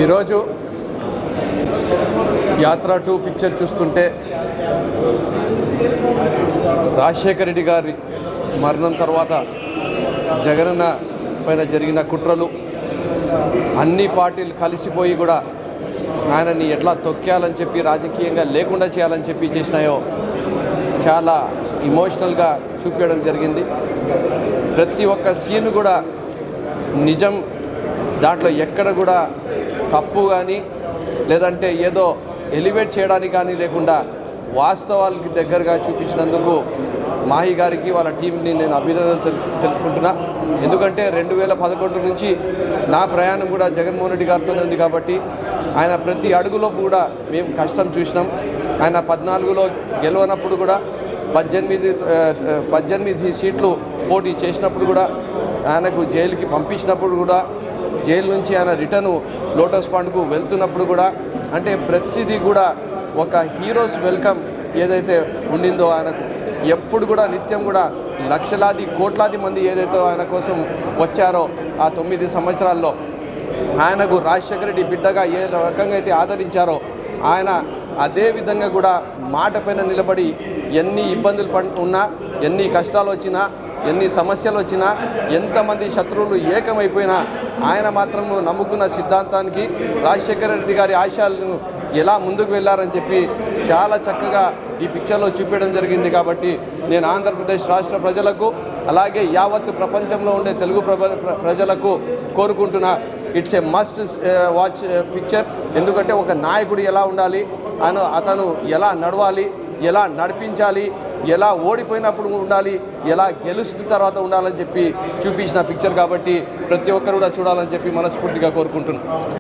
ఈరోజు యాత్ర 2 పిక్చర్ చూస్తుంటే రాజశేఖర రెడ్డి గారి మరణం తర్వాత జగనన్న పైన జరిగిన కుట్రలు అన్ని పార్టీలు కలిసిపోయి కూడా ఆయనని ఎట్లా తొక్కేయాలని చెప్పి రాజకీయంగా లేకుండా చేయాలని చెప్పి చేసినాయో చాలా ఇమోషనల్గా చూపించడం జరిగింది. ప్రతి ఒక్క సీన్ కూడా నిజం, దాంట్లో ఎక్కడ కూడా తప్పు కానీ లేదంటే ఏదో ఎలివేట్ చేయడానికి కానీ లేకుండా వాస్తవాలకి దగ్గరగా చూపించినందుకు మాహి గారికి వాళ్ళ టీంని నేను అభినందనలు తెలుపుకుంటున్నా. ఎందుకంటే 2011 నుంచి నా ప్రయాణం కూడా జగన్మోహన్ రెడ్డి గారితోనే ఉంది కాబట్టి ఆయన ప్రతి అడుగులో కూడా మేము కష్టం చూసినాం. ఆయన 14లో గెలవనప్పుడు కూడా 18 సీట్లు పోటీ చేసినప్పుడు కూడా ఆయనకు జైలుకి పంపించినప్పుడు కూడా జైలు నుంచి ఆయన రిటర్న్ లోటస్ పాండ్కు వెళ్తున్నప్పుడు కూడా అంటే ప్రతిదీ కూడా ఒక హీరోస్ వెల్కమ్ ఏదైతే ఉండిందో ఆయనకు ఎప్పుడు కూడా నిత్యం కూడా లక్షలాది కోట్లాది మంది ఏదైతే ఆయన కోసం వచ్చారో ఆ 9 సంవత్సరాల్లో ఆయనకు రాజశేఖర రెడ్డి బిడ్డగా ఏ రకంగా అయితే ఆదరించారో ఆయన అదే విధంగా కూడా మాట పైన నిలబడి ఎన్ని ఇబ్బందులు ఉన్నా, ఎన్ని కష్టాలు వచ్చినా, ఎన్ని సమస్యలు వచ్చినా, ఎంతమంది శత్రువులు ఏకమైపోయినా ఆయన మాత్రం నమ్ముకున్న సిద్ధాంతానికి రాజశేఖర రెడ్డి గారి ఆశయాలను ఎలా ముందుకు వెళ్ళారని చెప్పి చాలా చక్కగా ఈ పిక్చర్లో చూపించడం జరిగింది. కాబట్టి నేను ఆంధ్రప్రదేశ్ రాష్ట్ర ప్రజలకు అలాగే యావత్ ప్రపంచంలో ఉండే తెలుగు ప్రజలకు కోరుకుంటున్నా, it's a must watch picture. ఎందుకంటే ఒక నాయకుడు ఎలా ఉండాలి, అతను ఎలా నడవాలి, ఎలా నడిపించాలి, ఎలా ఓడిపోయినప్పుడు ఉండాలి, ఎలా గెలుచిన తర్వాత ఉండాలని చెప్పి చూపించిన పిక్చర్ కాబట్టి ప్రతి ఒక్కరు కూడా చూడాలని చెప్పి మనస్ఫూర్తిగా కోరుకుంటున్నాను.